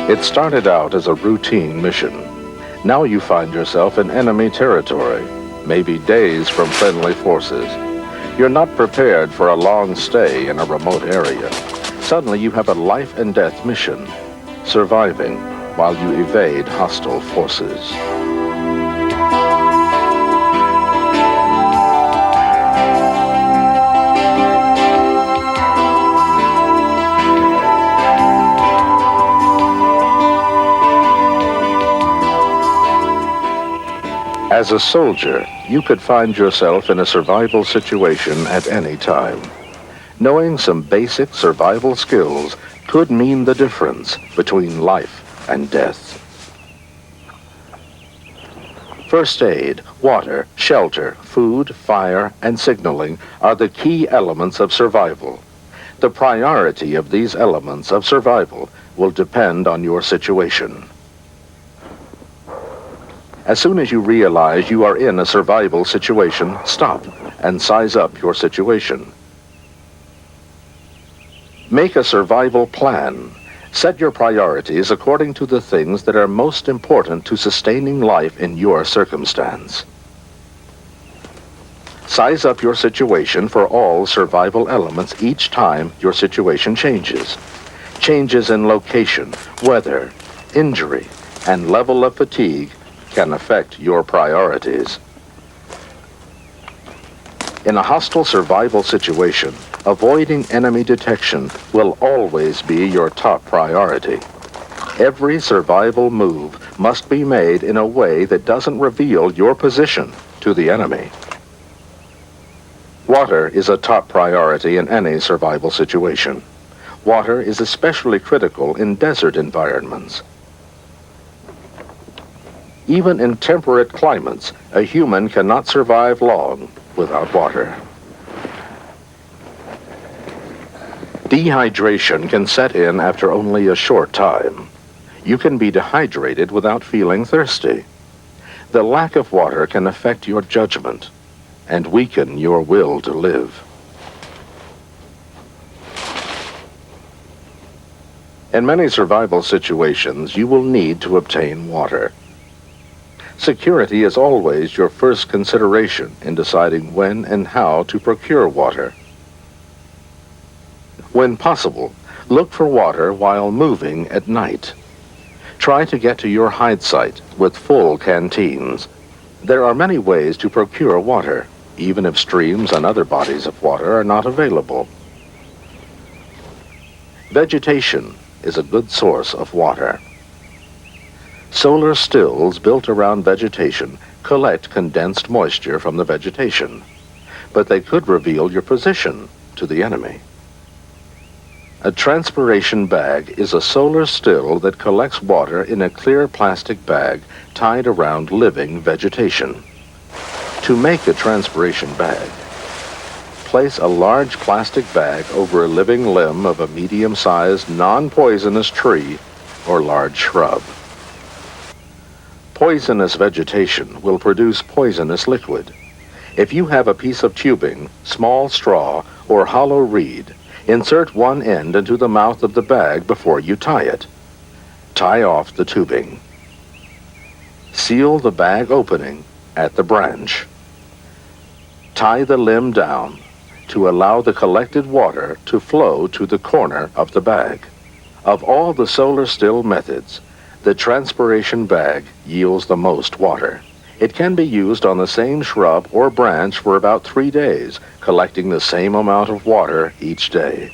It started out as a routine mission. Now you find yourself in enemy territory, maybe days from friendly forces. You're not prepared for a long stay in a remote area. Suddenly you have a life and death mission, surviving while you evade hostile forces. As a soldier, you could find yourself in a survival situation at any time. Knowing some basic survival skills could mean the difference between life and death. First aid, water, shelter, food, fire, and signaling are the key elements of survival. The priority of these elements of survival will depend on your situation. As soon as you realize you are in a survival situation, stop and size up your situation. Make a survival plan. Set your priorities according to the things that are most important to sustaining life in your circumstance. Size up your situation for all survival elements each time your situation changes. Changes in location, weather, injury, and level of fatigue can affect your priorities. In a hostile survival situation, avoiding enemy detection will always be your top priority. Every survival move must be made in a way that doesn't reveal your position to the enemy. Water is a top priority in any survival situation. Water is especially critical in desert environments. Even in temperate climates, a human cannot survive long without water. Dehydration can set in after only a short time. You can be dehydrated without feeling thirsty. The lack of water can affect your judgment and weaken your will to live. In many survival situations, you will need to obtain water. Security is always your first consideration in deciding when and how to procure water. When possible, look for water while moving at night. Try to get to your hide site with full canteens. There are many ways to procure water, even if streams and other bodies of water are not available. Vegetation is a good source of water. Solar stills built around vegetation collect condensed moisture from the vegetation, but they could reveal your position to the enemy. A transpiration bag is a solar still that collects water in a clear plastic bag tied around living vegetation. To make a transpiration bag, place a large plastic bag over a living limb of a medium-sized, non-poisonous tree or large shrub. Poisonous vegetation will produce poisonous liquid. If you have a piece of tubing, small straw, or hollow reed, insert one end into the mouth of the bag before you tie it. Tie off the tubing. Seal the bag opening at the branch. Tie the limb down to allow the collected water to flow to the corner of the bag. Of all the solar still methods, the transpiration bag yields the most water. It can be used on the same shrub or branch for about 3 days, collecting the same amount of water each day.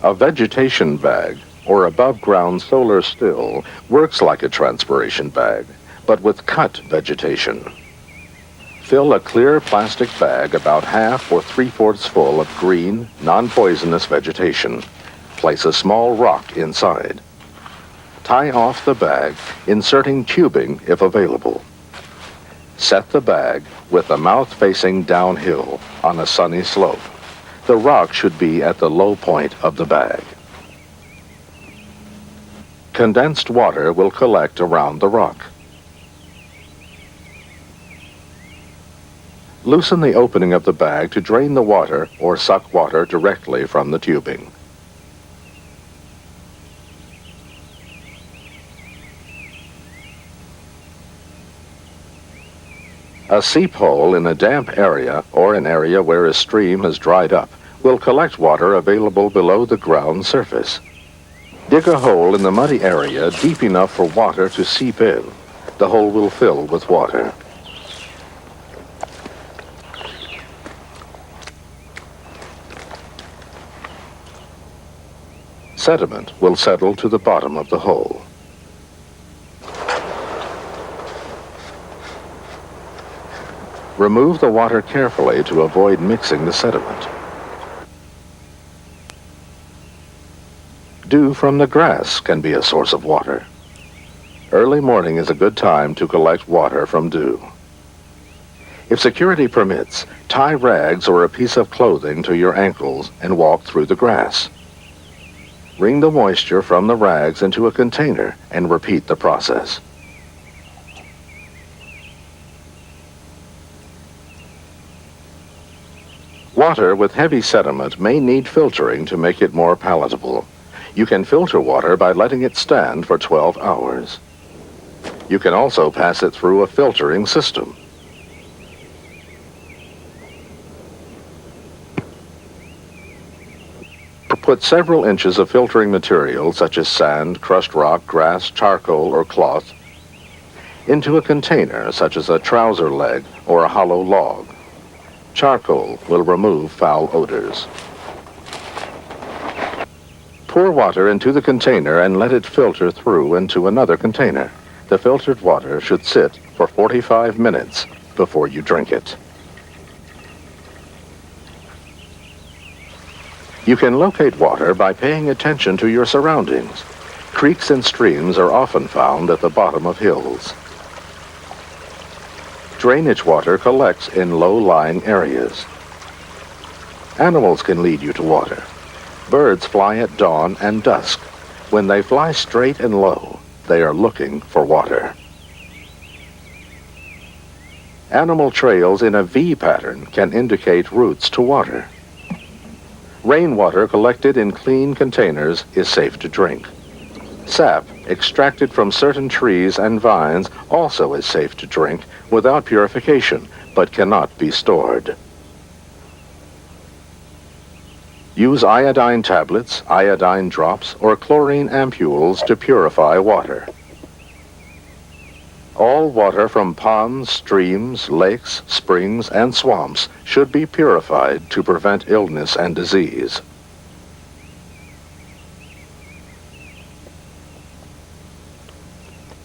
A vegetation bag, or above-ground solar still, works like a transpiration bag, but with cut vegetation. Fill a clear plastic bag about half or 3/4 full of green, non-poisonous vegetation. Place a small rock inside. Tie off the bag, inserting tubing if available. Set the bag with the mouth facing downhill on a sunny slope. The rock should be at the low point of the bag. Condensed water will collect around the rock. Loosen the opening of the bag to drain the water or suck water directly from the tubing. A seep hole in a damp area or an area where a stream has dried up will collect water available below the ground surface. Dig a hole in the muddy area deep enough for water to seep in. The hole will fill with water. Sediment will settle to the bottom of the hole. Remove the water carefully to avoid mixing the sediment. Dew from the grass can be a source of water. Early morning is a good time to collect water from dew. If security permits, tie rags or a piece of clothing to your ankles and walk through the grass. Wring the moisture from the rags into a container and repeat the process. Water with heavy sediment may need filtering to make it more palatable. You can filter water by letting it stand for 12 hours. You can also pass it through a filtering system. Put several inches of filtering material, such as sand, crushed rock, grass, charcoal, or cloth, into a container, such as a trouser leg or a hollow log. Charcoal will remove foul odors. Pour water into the container and let it filter through into another container. The filtered water should sit for 45 minutes before you drink it. You can locate water by paying attention to your surroundings. Creeks and streams are often found at the bottom of hills. Drainage water collects in low-lying areas. Animals can lead you to water. Birds fly at dawn and dusk. When they fly straight and low, they are looking for water. Animal trails in a V pattern can indicate routes to water. Rainwater collected in clean containers is safe to drink. Sap extracted from certain trees and vines also is safe to drink without purification, but cannot be stored. Use iodine tablets, iodine drops, or chlorine ampules to purify water. All water from ponds, streams, lakes, springs, and swamps should be purified to prevent illness and disease.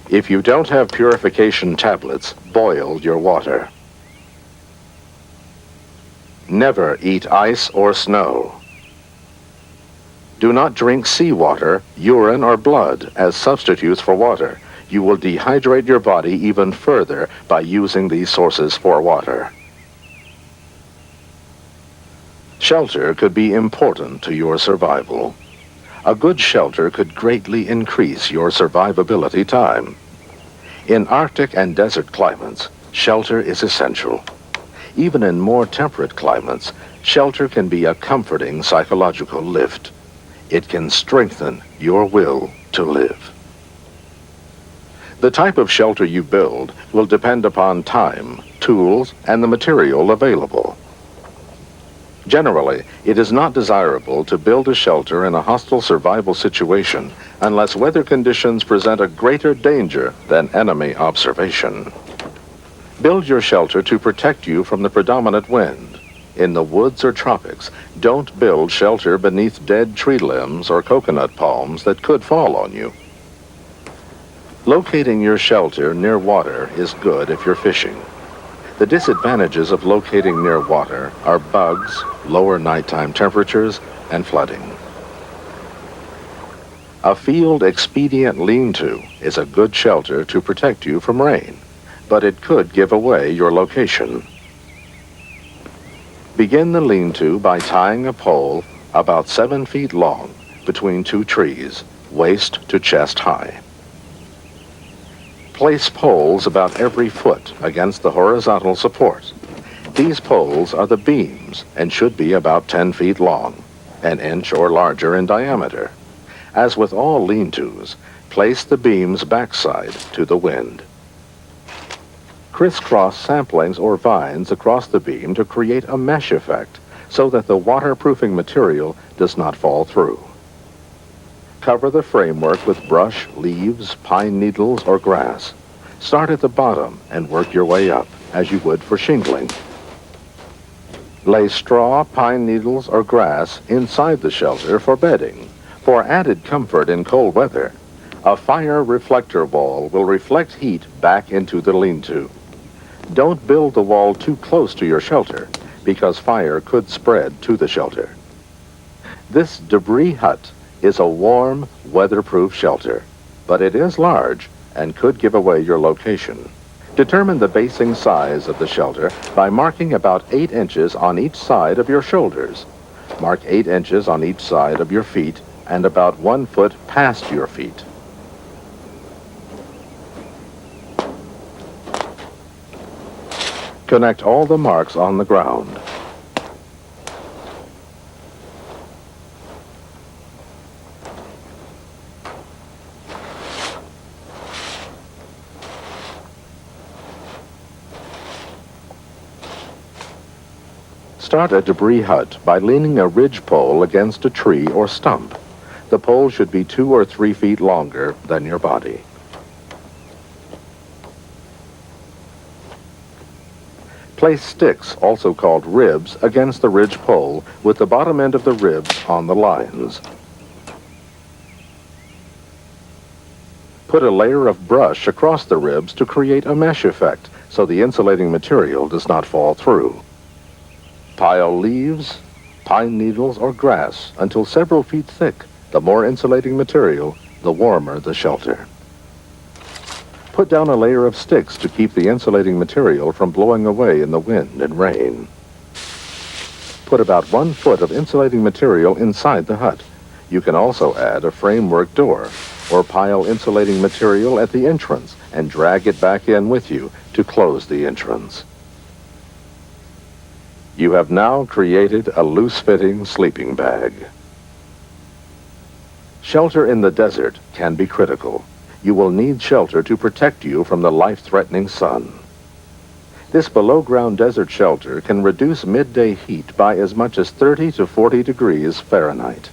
If you don't have purification tablets, boil your water. Never eat ice or snow. Do not drink seawater, urine, or blood as substitutes for water. You will dehydrate your body even further by using these sources for water. Shelter could be important to your survival. A good shelter could greatly increase your survivability time. In Arctic and desert climates, shelter is essential. Even in more temperate climates, shelter can be a comforting psychological lift. It can strengthen your will to live. The type of shelter you build will depend upon time, tools, and the material available. Generally, it is not desirable to build a shelter in a hostile survival situation unless weather conditions present a greater danger than enemy observation. Build your shelter to protect you from the predominant wind. In the woods or tropics, don't build shelter beneath dead tree limbs or coconut palms that could fall on you. Locating your shelter near water is good if you're fishing. The disadvantages of locating near water are bugs, lower nighttime temperatures, and flooding. A field expedient lean-to is a good shelter to protect you from rain, but it could give away your location. Begin the lean-to by tying a pole about 7 feet long between two trees, waist to chest high. Place poles about every foot against the horizontal support. These poles are the beams and should be about 10 feet long, an inch or larger in diameter. As with all lean-tos, place the beams backside to the wind. Crisscross samplings or vines across the beam to create a mesh effect so that the waterproofing material does not fall through. Cover the framework with brush, leaves, pine needles, or grass. Start at the bottom and work your way up, as you would for shingling. Lay straw, pine needles, or grass inside the shelter for bedding. For added comfort in cold weather, a fire reflector wall will reflect heat back into the lean-to. Don't build the wall too close to your shelter, because fire could spread to the shelter. This debris hut is a warm, weatherproof shelter, but it is large and could give away your location. Determine the basing size of the shelter by marking about 8 inches on each side of your shoulders. Mark 8 inches on each side of your feet and about 1 foot past your feet. Connect all the marks on the ground. Start a debris hut by leaning a ridge pole against a tree or stump. The pole should be 2 or 3 feet longer than your body. Place sticks, also called ribs, against the ridge pole with the bottom end of the ribs on the lines. Put a layer of brush across the ribs to create a mesh effect so the insulating material does not fall through. Pile leaves, pine needles, or grass until several feet thick. The more insulating material, the warmer the shelter. Put down a layer of sticks to keep the insulating material from blowing away in the wind and rain. Put about 1 foot of insulating material inside the hut. You can also add a framework door or pile insulating material at the entrance and drag it back in with you to close the entrance. You have now created a loose-fitting sleeping bag. Shelter in the desert can be critical. You will need shelter to protect you from the life-threatening sun. This below-ground desert shelter can reduce midday heat by as much as 30 to 40 degrees Fahrenheit.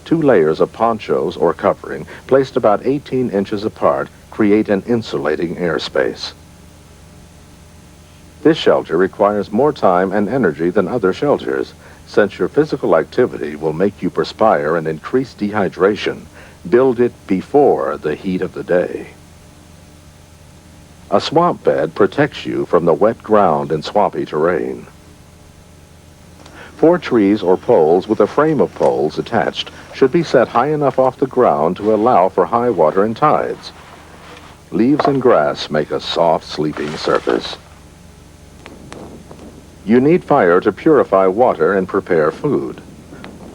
2 layers of ponchos or covering, placed about 18 inches apart, create an insulating airspace. This shelter requires more time and energy than other shelters. Since your physical activity will make you perspire and increase dehydration, build it before the heat of the day. A swamp bed protects you from the wet ground and swampy terrain. 4 trees or poles with a frame of poles attached should be set high enough off the ground to allow for high water and tides. Leaves and grass make a soft sleeping surface. You need fire to purify water and prepare food.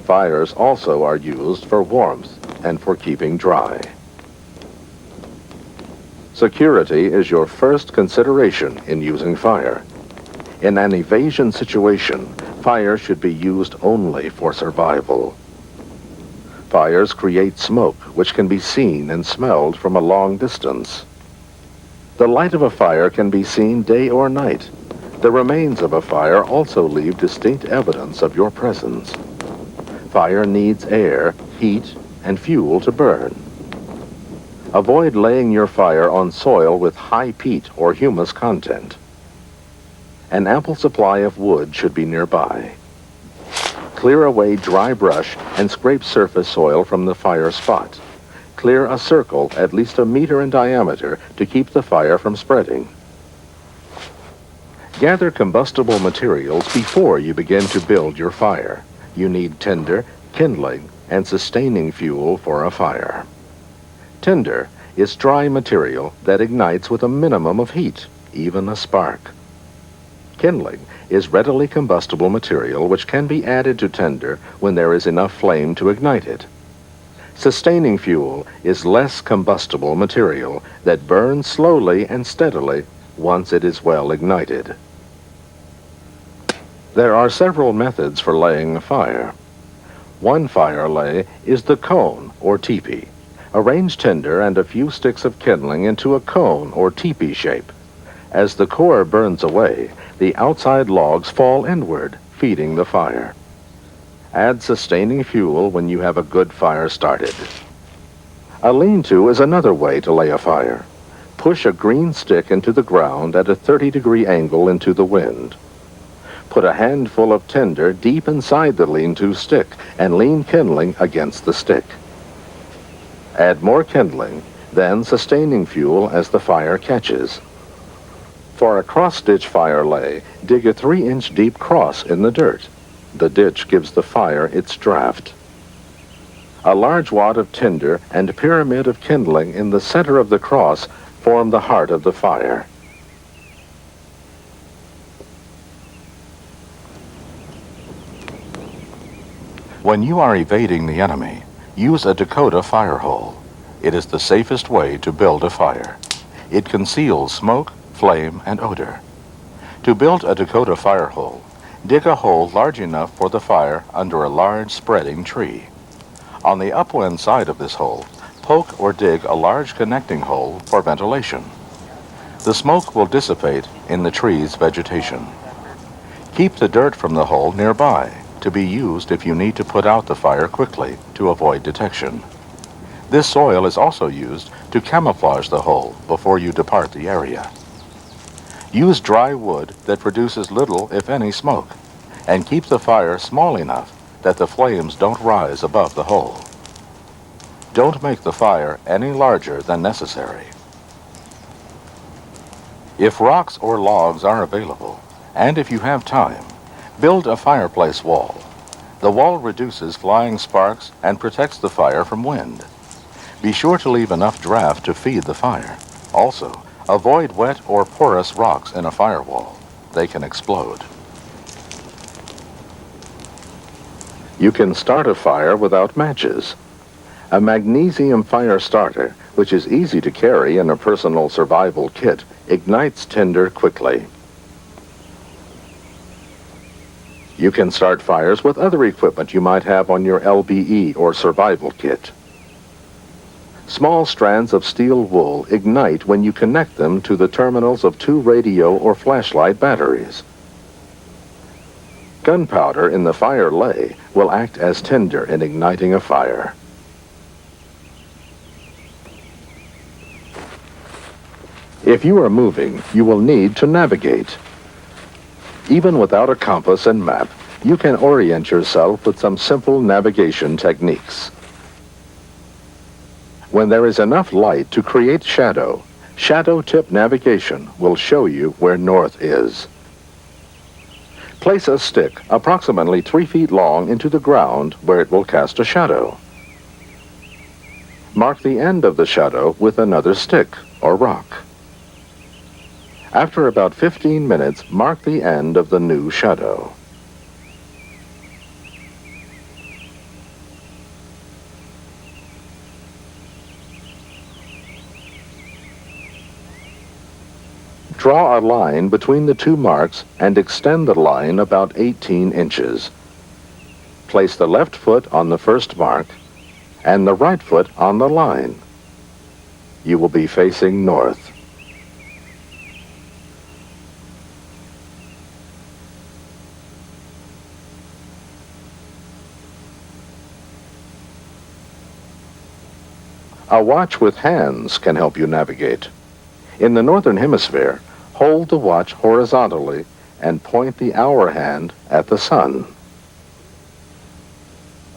Fires also are used for warmth and for keeping dry. Security is your first consideration in using fire. In an evasion situation, fire should be used only for survival. Fires create smoke, which can be seen and smelled from a long distance. The light of a fire can be seen day or night. The remains of a fire also leave distinct evidence of your presence. Fire needs air, heat, and fuel to burn. Avoid laying your fire on soil with high peat or humus content. An ample supply of wood should be nearby. Clear away dry brush and scrape surface soil from the fire spot. Clear a circle at least 1 meter in diameter to keep the fire from spreading. Gather combustible materials before you begin to build your fire. You need tinder, kindling, and sustaining fuel for a fire. Tinder is dry material that ignites with a minimum of heat, even a spark. Kindling is readily combustible material which can be added to tinder when there is enough flame to ignite it. Sustaining fuel is less combustible material that burns slowly and steadily once it is well ignited. There are several methods for laying a fire. One fire lay is the cone or teepee. Arrange tinder and a few sticks of kindling into a cone or teepee shape. As the core burns away, the outside logs fall inward, feeding the fire. Add sustaining fuel when you have a good fire started. A lean-to is another way to lay a fire. Push a green stick into the ground at a 30-degree angle into the wind. Put a handful of tinder deep inside the lean-to stick and lean kindling against the stick. Add more kindling, then sustaining fuel as the fire catches. For a cross-ditch fire lay, dig a 3-inch deep cross in the dirt. The ditch gives the fire its draft. A large wad of tinder and pyramid of kindling in the center of the cross form the heart of the fire. When you are evading the enemy, use a Dakota fire hole. It is the safest way to build a fire. It conceals smoke, flame, and odor. To build a Dakota fire hole, dig a hole large enough for the fire under a large spreading tree. On the upwind side of this hole, poke or dig a large connecting hole for ventilation. The smoke will dissipate in the tree's vegetation. Keep the dirt from the hole nearby, to be used if you need to put out the fire quickly to avoid detection. This soil is also used to camouflage the hole before you depart the area. Use dry wood that produces little, if any, smoke, and keep the fire small enough that the flames don't rise above the hole. Don't make the fire any larger than necessary. If rocks or logs are available, and if you have time, build a fireplace wall. The wall reduces flying sparks and protects the fire from wind. Be sure to leave enough draft to feed the fire. Also, avoid wet or porous rocks in a firewall. They can explode. You can start a fire without matches. A magnesium fire starter, which is easy to carry in a personal survival kit, ignites tinder quickly. You can start fires with other equipment you might have on your LBE or survival kit. Small strands of steel wool ignite when you connect them to the terminals of 2 radio or flashlight batteries. Gunpowder in the fire lay will act as tinder in igniting a fire. If you are moving, you will need to navigate. Even without a compass and map, you can orient yourself with some simple navigation techniques. When there is enough light to create shadow, shadow tip navigation will show you where north is. Place a stick approximately 3 feet long into the ground where it will cast a shadow. Mark the end of the shadow with another stick or rock. After about 15 minutes, mark the end of the new shadow. Draw a line between the 2 marks and extend the line about 18 inches. Place the left foot on the first mark and the right foot on the line. You will be facing north. A watch with hands can help you navigate. In the northern hemisphere, hold the watch horizontally and point the hour hand at the sun.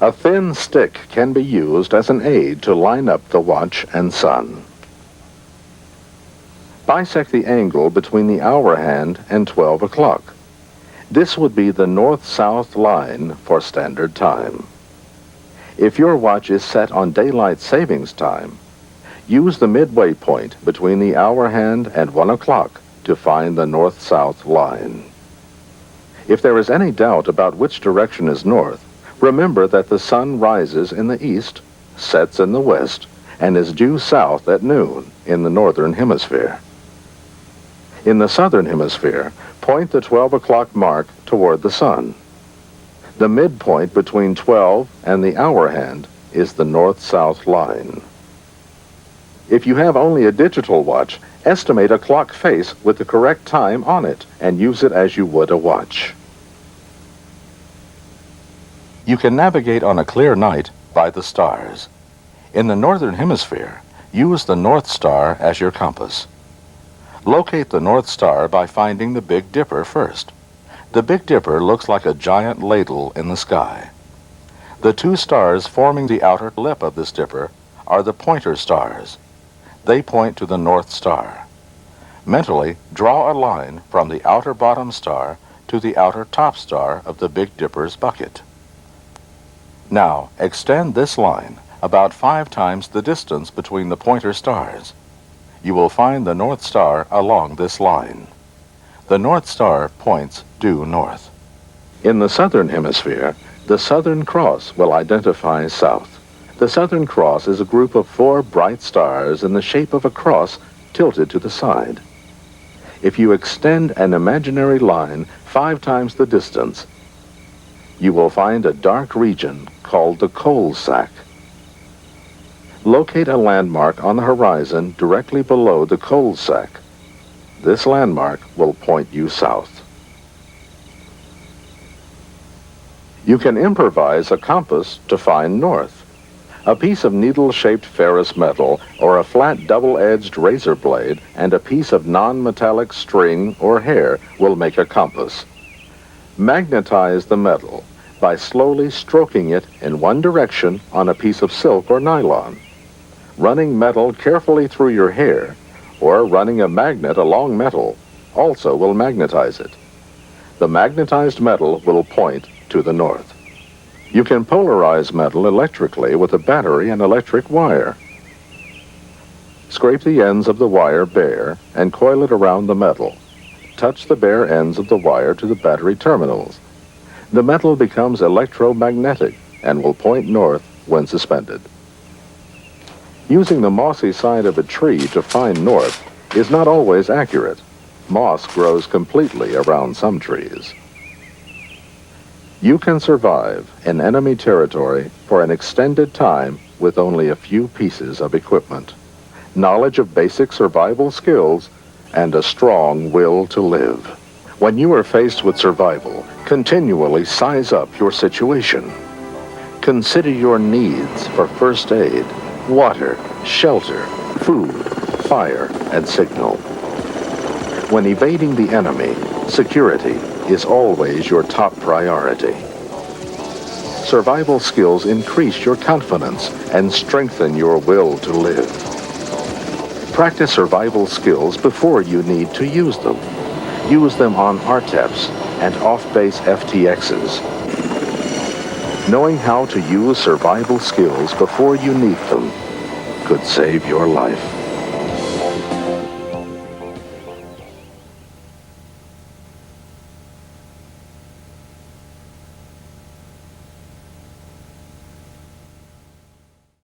A thin stick can be used as an aid to line up the watch and sun. Bisect the angle between the hour hand and 12 o'clock. This would be the north-south line for standard time. If your watch is set on daylight savings time, use the midway point between the hour hand and 1 o'clock to find the north-south line. If there is any doubt about which direction is north, remember that the sun rises in the east, sets in the west, and is due south at noon in the northern hemisphere. In the southern hemisphere, point the 12 o'clock mark toward the sun. The midpoint between 12 and the hour hand is the north-south line. If you have only a digital watch, estimate a clock face with the correct time on it and use it as you would a watch. You can navigate on a clear night by the stars. In the northern hemisphere, use the North Star as your compass. Locate the North Star by finding the Big Dipper first. The Big Dipper looks like a giant ladle in the sky. The two stars forming the outer lip of this dipper are the pointer stars. They point to the North Star. Mentally, draw a line from the outer bottom star to the outer top star of the Big Dipper's bucket. Now, extend this line about 5 times the distance between the pointer stars. You will find the North Star along this line. The North Star points due north. In the southern hemisphere, the Southern Cross will identify south. The Southern Cross is a group of 4 bright stars in the shape of a cross tilted to the side. If you extend an imaginary line 5 times the distance, you will find a dark region called the coal sack. Locate a landmark on the horizon directly below the coal sack. This landmark will point you south. You can improvise a compass to find north. A piece of needle-shaped ferrous metal or a flat double-edged razor blade and a piece of non-metallic string or hair will make a compass. Magnetize the metal by slowly stroking it in one direction on a piece of silk or nylon. Running metal carefully through your hair or running a magnet along metal also will magnetize it. The magnetized metal will point to the north. You can polarize metal electrically with a battery and electric wire. Scrape the ends of the wire bare and coil it around the metal. Touch the bare ends of the wire to the battery terminals. The metal becomes electromagnetic and will point north when suspended. Using the mossy side of a tree to find north is not always accurate. Moss grows completely around some trees. You can survive in enemy territory for an extended time with only a few pieces of equipment, knowledge of basic survival skills, and a strong will to live. When you are faced with survival, continually size up your situation. Consider your needs for first aid, water, shelter, food, fire, and signal. When evading the enemy, security is always your top priority. Survival skills increase your confidence and strengthen your will to live. Practice survival skills before you need to use them. Use them on RTEPs and off-base FTXs. Knowing how to use survival skills before you need them could save your life.